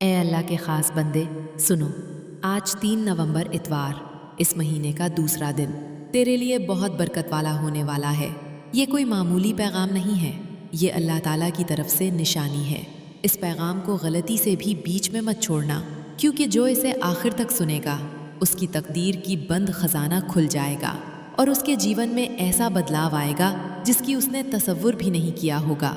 اے اللہ کے خاص بندے سنو، آج 3 نومبر اتوار، اس مہینے کا دوسرا دن تیرے لیے بہت برکت والا ہونے والا ہے۔ یہ کوئی معمولی پیغام نہیں ہے، یہ اللہ تعالیٰ کی طرف سے نشانی ہے۔ اس پیغام کو غلطی سے بھی بیچ میں مت چھوڑنا، کیونکہ جو اسے آخر تک سنے گا اس کی تقدیر کی بند خزانہ کھل جائے گا اور اس کے جیون میں ایسا بدلاؤ آئے گا جس کی اس نے تصور بھی نہیں کیا ہوگا۔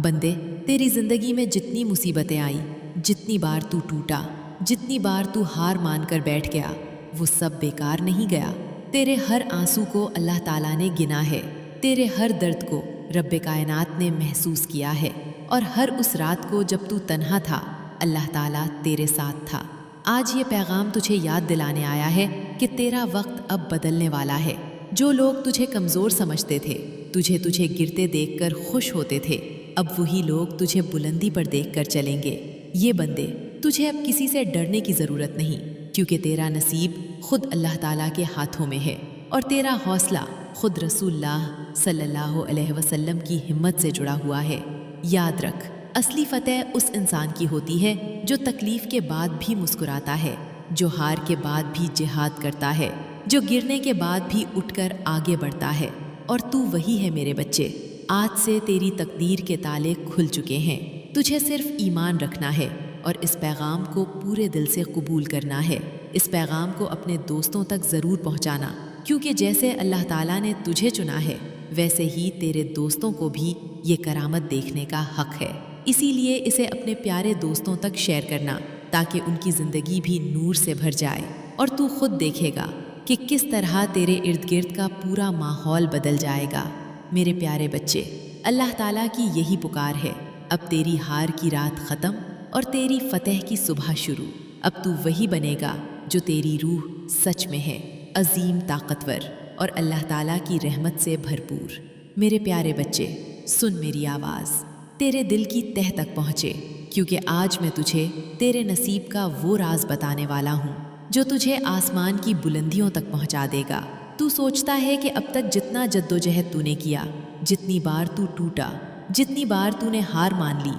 بندے، تیری زندگی میں جتنی مصیبتیں آئی، جتنی بار تو ٹوٹا، جتنی بار تو ہار مان کر بیٹھ گیا، وہ سب بیکار نہیں گیا۔ تیرے ہر آنسو کو اللہ تعالیٰ نے گنا ہے، تیرے ہر درد کو رب کائنات نے محسوس کیا ہے، اور ہر اس رات کو جب تو تنہا تھا اللہ تعالیٰ تیرے ساتھ تھا۔ آج یہ پیغام تجھے یاد دلانے آیا ہے کہ تیرا وقت اب بدلنے والا ہے۔ جو لوگ تجھے کمزور سمجھتے تھے، تجھے گرتے دیکھ کر خوش ہوتے تھے، اب وہی لوگ تجھے بلندی پر دیکھ کر چلیں گے۔ یہ بندے، تجھے اب کسی سے ڈرنے کی ضرورت نہیں، کیونکہ تیرا نصیب خود اللہ تعالیٰ کے ہاتھوں میں ہے، اور تیرا حوصلہ خود رسول اللہ صلی اللہ علیہ وسلم کی ہمت سے جڑا ہوا ہے۔ یاد رکھ، اصلی فتح اس انسان کی ہوتی ہے جو تکلیف کے بعد بھی مسکراتا ہے، جو ہار کے بعد بھی جہاد کرتا ہے، جو گرنے کے بعد بھی اٹھ کر آگے بڑھتا ہے۔ اور تو وہی ہے میرے بچے، آج سے تیری تقدیر کے تالے کھل چکے ہیں۔ تجھے صرف ایمان رکھنا ہے اور اس پیغام کو پورے دل سے قبول کرنا ہے۔ اس پیغام کو اپنے دوستوں تک ضرور پہنچانا، کیونکہ جیسے اللہ تعالیٰ نے تجھے چنا ہے ویسے ہی تیرے دوستوں کو بھی یہ کرامت دیکھنے کا حق ہے۔ اسی لیے اسے اپنے پیارے دوستوں تک شیئر کرنا، تاکہ ان کی زندگی بھی نور سے بھر جائے، اور تو خود دیکھے گا کہ کس طرح تیرے ارد گرد کا پورا ماحول بدل جائے گا۔ میرے پیارے بچے، اللہ تعالیٰ کی یہی پکار ہے، اب تیری ہار کی رات ختم اور تیری فتح کی صبح شروع۔ اب تو وہی بنے گا جو تیری روح سچ میں ہے، عظیم، طاقتور اور اللہ تعالیٰ کی رحمت سے بھرپور۔ میرے پیارے بچے، سن میری آواز، تیرے دل کی تہ تک پہنچے، کیونکہ آج میں تجھے تیرے نصیب کا وہ راز بتانے والا ہوں جو تجھے آسمان کی بلندیوں تک پہنچا دے گا۔ تو سوچتا ہے کہ اب تک جتنا جدوجہد تو نے کیا، جتنی بار تو ٹوٹا، جتنی بار تو نے ہار مان لی،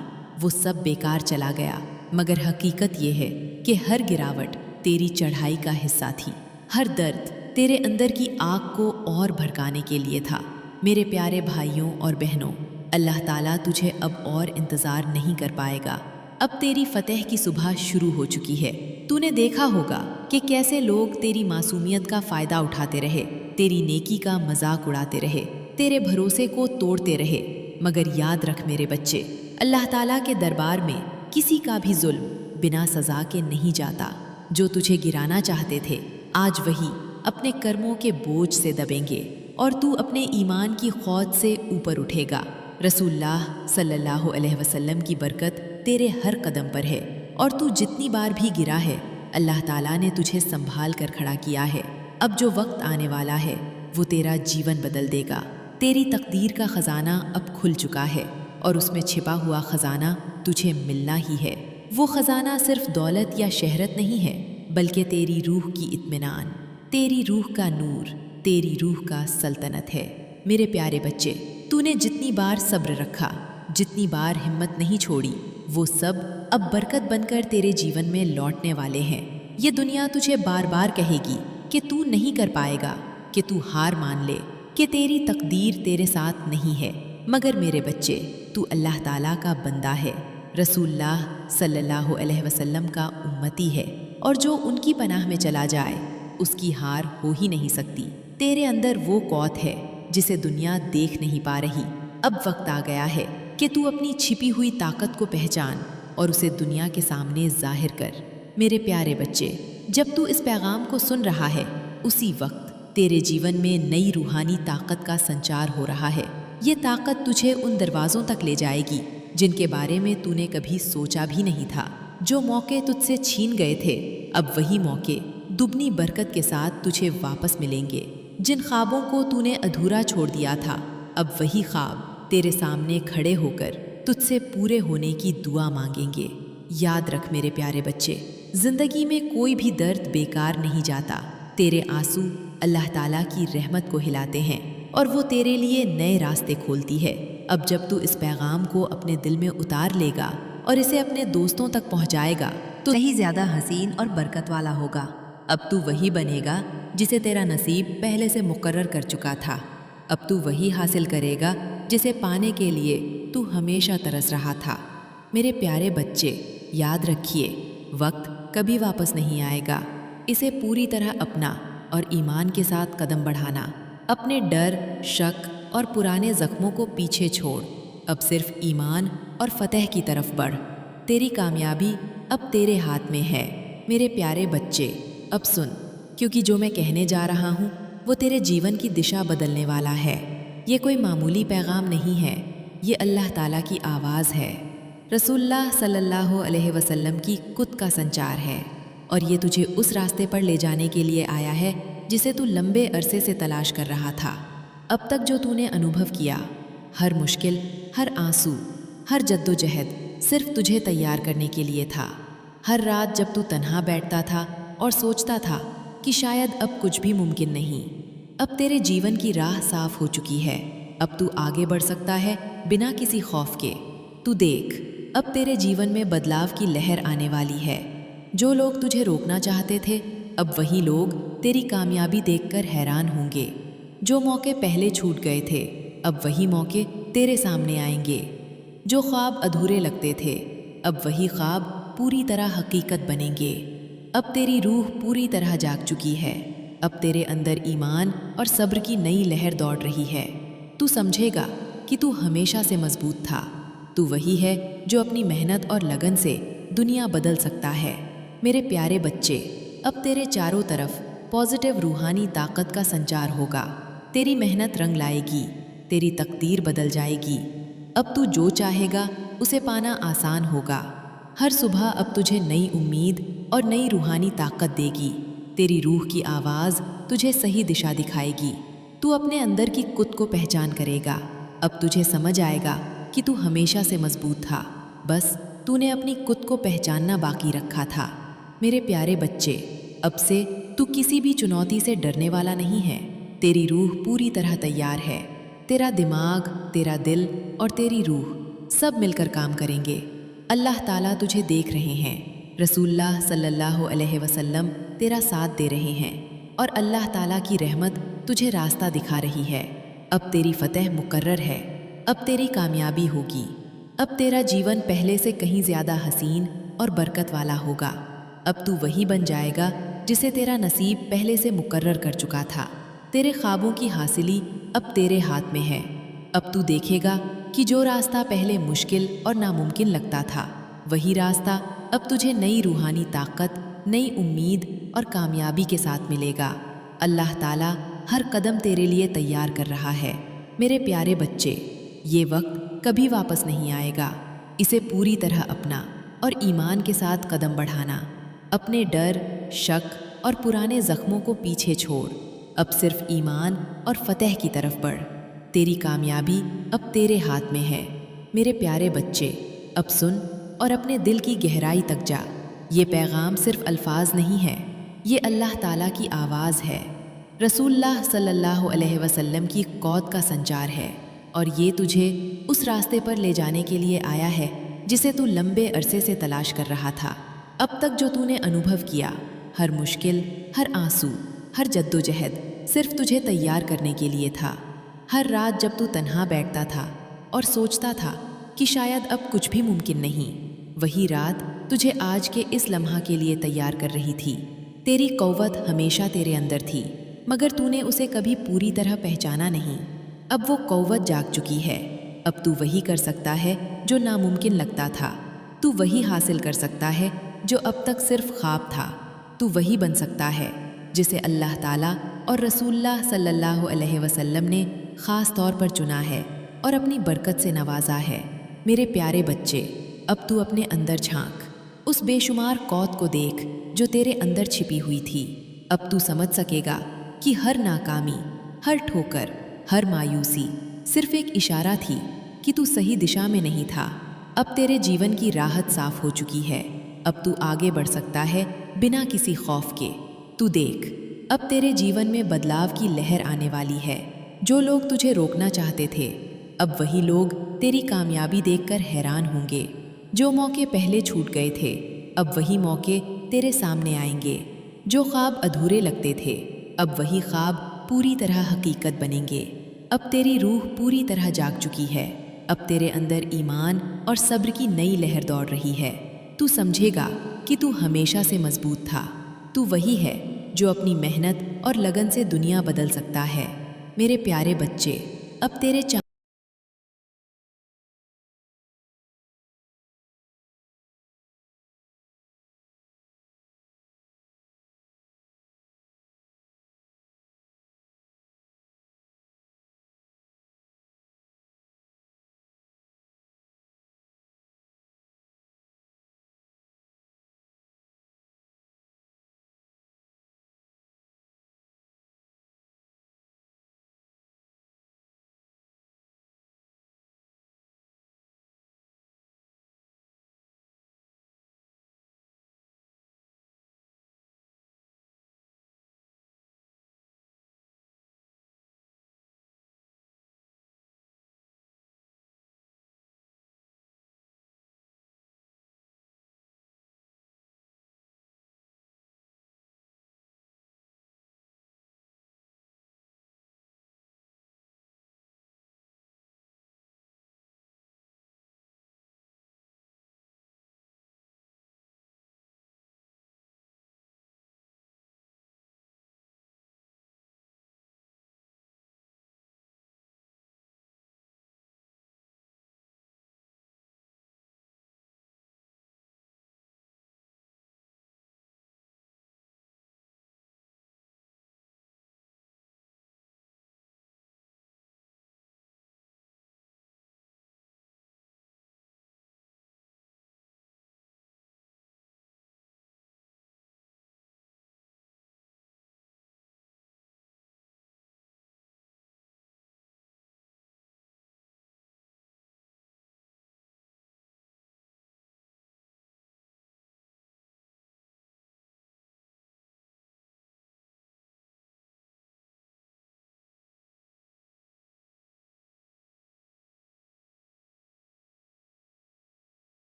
وہ سب بیکار چلا گیا، مگر حقیقت یہ ہے کہ ہر گراوٹ تیری چڑھائی کا حصہ تھی، ہر درد تیرے اندر کی آگ کو اور بھڑکانے کے لیے تھا۔ میرے پیارے بھائیوں اور بہنوں، اللہ تعالیٰ تجھے اب اور انتظار نہیں کر پائے گا۔ اب تیری فتح کی صبح شروع ہو چکی ہے۔ تو نے دیکھا ہوگا کہ کیسے لوگ تیری معصومیت کا فائدہ اٹھاتے رہے، تیری نیکی کا مذاق اڑاتے رہے، تیرے بھروسے کو توڑتے رہے، مگر یاد رکھ میرے بچے، اللہ تعالیٰ کے دربار میں کسی کا بھی ظلم بنا سزا کے نہیں جاتا۔ جو تجھے گرانا چاہتے تھے، آج وہی اپنے کرموں کے بوجھ سے دبیں گے، اور تو اپنے ایمان کی خود سے اوپر اٹھے گا۔ رسول اللہ صلی اللہ علیہ وسلم کی برکت تیرے ہر قدم پر ہے، اور تو جتنی بار بھی گرا ہے اللہ تعالیٰ نے تجھے سنبھال کر کھڑا کیا ہے۔ اب جو وقت آنے والا ہے وہ تیرا جیون بدل دے گا۔ تیری تقدیر کا خزانہ اب کھل چکا ہے، اور اس میں چھپا ہوا خزانہ تجھے ملنا ہی ہے۔ وہ خزانہ صرف دولت یا شہرت نہیں ہے، بلکہ تیری روح کی اطمینان، تیری روح کا نور، تیری روح کا سلطنت ہے۔ میرے پیارے بچے، تو نے جتنی بار صبر رکھا، جتنی بار ہمت نہیں چھوڑی، وہ سب اب برکت بن کر تیرے جیون میں لوٹنے والے ہیں۔ یہ دنیا تجھے بار بار کہے گی کہ تو نہیں کر پائے گا، کہ تو ہار مان لے، کہ تیری تقدیر تیرے ساتھ نہیں ہے، مگر میرے بچے، تو اللہ تعالیٰ کا بندہ ہے، رسول اللہ صلی اللہ علیہ وسلم کا امتی ہے، اور جو ان کی پناہ میں چلا جائے اس کی ہار ہو ہی نہیں سکتی۔ تیرے اندر وہ قوت ہے جسے دنیا دیکھ نہیں پا رہی۔ اب وقت آ گیا ہے کہ تو اپنی چھپی ہوئی طاقت کو پہچان اور اسے دنیا کے سامنے ظاہر کر۔ میرے پیارے بچے، جب تو اس پیغام کو سن رہا ہے، اسی وقت تیرے جیون میں نئی روحانی طاقت کا سنچار ہو رہا ہے۔ یہ طاقت تجھے ان دروازوں تک لے جائے گی جن کے بارے میں تو نے کبھی سوچا بھی نہیں تھا۔ جو موقع تجھ سے چھین گئے تھے، اب وہی موقع دگنی برکت کے ساتھ تجھے واپس ملیں گے۔ جن خوابوں کو تو نے ادھورا چھوڑ دیا تھا، اب وہی خواب تیرے سامنے کھڑے ہو کر تجھ سے پورے ہونے کی دعا مانگیں گے۔ یاد رکھ میرے پیارے بچے، زندگی میں کوئی بھی درد بیکار نہیں جاتا۔ تیرے آنسو اللہ تعالیٰ کی رحمت کو ہلاتے ہیں، اور وہ تیرے لیے نئے راستے کھولتی ہے۔ اب جب تو اس پیغام کو اپنے دل میں اتار لے گا اور اسے اپنے دوستوں تک پہنچائے گا، تو نہیں زیادہ حسین اور برکت والا ہوگا۔ اب تو وہی بنے گا جسے تیرا نصیب پہلے سے مقرر کر چکا تھا۔ اب تو وہی حاصل کرے گا جسے پانے کے لیے تو ہمیشہ ترس رہا تھا۔ میرے پیارے بچے، یاد رکھیے، وقت کبھی واپس نہیں آئے گا۔ اسے پوری طرح اپنا اور ایمان کے ساتھ قدم بڑھانا۔ اپنے ڈر، شک اور پرانے زخموں کو پیچھے چھوڑ۔ اب صرف ایمان اور فتح کی طرف بڑھ۔ تیری کامیابی اب تیرے ہاتھ میں ہے۔ میرے پیارے بچے، اب سن، کیونکہ جو میں کہنے جا رہا ہوں وہ تیرے جیون کی دشا بدلنے والا ہے۔ یہ کوئی معمولی پیغام نہیں ہے، یہ اللہ تعالیٰ کی آواز ہے، رسول اللہ صلی اللہ علیہ وسلم کی قد کا سنچار ہے، اور یہ تجھے اس راستے پر لے جانے کے لیے آیا ہے جسے تو لمبے عرصے سے تلاش کر رہا تھا۔ اب تک جو تو نے انوبھو کیا، ہر مشکل، ہر آنسو، ہر جد و جہد صرف تجھے تیار کرنے کے لیے تھا۔ ہر رات جب تو تنہا بیٹھتا تھا اور سوچتا تھا کہ شاید اب کچھ بھی ممکن نہیں، اب تیرے جیون کی راہ صاف ہو چکی ہے۔ اب تو آگے بڑھ سکتا ہے بنا کسی خوف کے۔ تو دیکھ، اب تیرے جیون میں بدلاؤ کی لہر آنے والی ہے۔ جو لوگ تجھے روکنا چاہتے تھے، اب وہی لوگ تیری کامیابی دیکھ کر حیران ہوں گے۔ جو موقع پہلے چھوٹ گئے تھے، اب وہی موقع تیرے سامنے آئیں گے۔ جو خواب ادھورے لگتے تھے، اب وہی خواب پوری طرح حقیقت بنیں گے۔ اب تیری روح پوری طرح جاگ چکی ہے۔ اب تیرے اندر ایمان اور صبر کی نئی لہر دوڑ رہی ہے۔ تو سمجھے گا کہ تو ہمیشہ سے مضبوط تھا۔ تو وہی ہے جو اپنی محنت اور لگن سے دنیا بدل سکتا ہے۔ میرے پیارے بچے، اب تیرے چاروں طرف پازیٹیو روحانی طاقت کا سنچار ہوگا۔ تیری محنت رنگ لائے گی، تیری تقدیر بدل جائے گی۔ اب تو جو چاہے گا اسے پانا آسان ہوگا۔ ہر صبح اب تجھے نئی امید اور نئی روحانی طاقت دے گی۔ تیری روح کی آواز تجھے صحیح دشا دکھائے گی۔ تو اپنے اندر کی قد کو پہچان کرے گا۔ اب تجھے سمجھ آئے گا کہ تو ہمیشہ سے مضبوط تھا، بس تو نے اپنی قد کو پہچاننا باقی رکھا تھا۔ میرے پیارے بچے، اب سے تو کسی بھی چنوتی سے ڈرنے والا نہیں ہے۔ تیری روح پوری طرح تیار ہے۔ تیرا دماغ، تیرا دل اور تیری روح سب مل کر کام کریں گے۔ اللہ تعالیٰ تجھے دیکھ رہے ہیں، رسول اللہ صلی اللہ علیہ وسلم تیرا ساتھ دے رہے ہیں، اور اللہ تعالیٰ کی رحمت تجھے راستہ دکھا رہی ہے۔ اب تیری فتح مقرر ہے، اب تیری کامیابی ہوگی۔ اب تیرا جیون پہلے سے کہیں زیادہ حسین اور برکت والا ہوگا۔ اب تو وہی بن جائے گا جسے تیرا نصیب پہلے سے مقرر کر چکا تھا۔ تیرے خوابوں کی حاصلی اب تیرے ہاتھ میں ہے۔ اب تو دیکھے گا کہ جو راستہ پہلے مشکل اور ناممکن لگتا تھا، وہی راستہ اب تجھے نئی روحانی طاقت، نئی امید اور کامیابی کے ساتھ ملے گا۔ اللہ تعالیٰ ہر قدم تیرے لیے تیار کر رہا ہے۔ میرے پیارے بچے، یہ وقت کبھی واپس نہیں آئے گا۔ اسے پوری طرح اپنا اور ایمان کے ساتھ قدم بڑھانا۔ اپنے ڈر، شک اور پرانے زخموں کو پیچھے چھوڑ۔ اب صرف ایمان اور فتح کی طرف بڑھ۔ تیری کامیابی اب تیرے ہاتھ میں ہے۔ میرے پیارے بچے، اب سن اور اپنے دل کی گہرائی تک جا۔ یہ پیغام صرف الفاظ نہیں ہے، یہ اللہ تعالیٰ کی آواز ہے، رسول اللہ صلی اللہ علیہ وسلم کی قوت کا سنچار ہے، اور یہ تجھے اس راستے پر لے جانے کے لیے آیا ہے جسے تو لمبے عرصے سے تلاش کر رہا تھا۔ اب تک جو تو نے انوبھو کیا، ہر مشکل، ہر آنسو، ہر جد و جہد صرف تجھے تیار کرنے کے لیے تھا۔ ہر رات جب تو تنہا بیٹھتا تھا اور سوچتا تھا کہ شاید اب کچھ بھی ممکن نہیں، وہی رات تجھے آج کے اس لمحہ کے لیے تیار کر رہی تھی۔ تیری قوت ہمیشہ تیرے اندر تھی، مگر تو نے اسے کبھی پوری طرح پہچانا نہیں۔ اب وہ قوت جاگ چکی ہے۔ اب تو وہی کر سکتا ہے جو ناممکن لگتا تھا۔ تو وہی حاصل کر سکتا ہے جو اب تک صرف خواب تھا۔ تو وہی بن سکتا ہے جسے اللہ تعالیٰ اور رسول اللہ صلی اللہ علیہ وسلم نے خاص طور پر چنا ہے اور اپنی برکت سے نوازا ہے۔ میرے پیارے بچے، اب تو اپنے اندر جھانک، اس بے شمار قوت کو دیکھ جو تیرے اندر چھپی ہوئی تھی۔ اب تو سمجھ سکے گا کہ ہر ناکامی، ہر ٹھوکر، ہر مایوسی صرف ایک اشارہ تھی کہ تو صحیح دشا میں نہیں تھا۔ اب تیرے جیون کی راحت صاف ہو چکی ہے۔ اب تو آگے بڑھ سکتا ہے بنا کسی خوف کے۔ تو دیکھ، اب تیرے جیون میں بدلاؤ کی لہر آنے والی ہے۔ جو لوگ تجھے روکنا چاہتے تھے، اب وہی لوگ تیری کامیابی دیکھ کر حیران ہوں گے۔ جو موقع پہلے چھوٹ گئے تھے، اب وہی موقع تیرے سامنے آئیں گے۔ جو خواب ادھورے لگتے تھے اب وہی خواب پوری طرح حقیقت بنیں گے۔ اب تیری روح پوری طرح جاگ چکی ہے۔ اب تیرے اندر ایمان اور صبر کی نئی لہر دوڑ رہی ہے۔ تو سمجھے گا کہ تو ہمیشہ سے مضبوط تھا۔ تو وہی ہے جو اپنی محنت اور لگن سے دنیا بدل سکتا ہے۔ میرے پیارے بچے، اب تیرے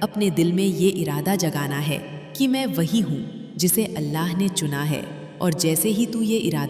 اپنے دل میں یہ ارادہ جگانا ہے کہ میں وہی ہوں جسے اللہ نے چنا ہے، اور جیسے ہی تو یہ ارادہ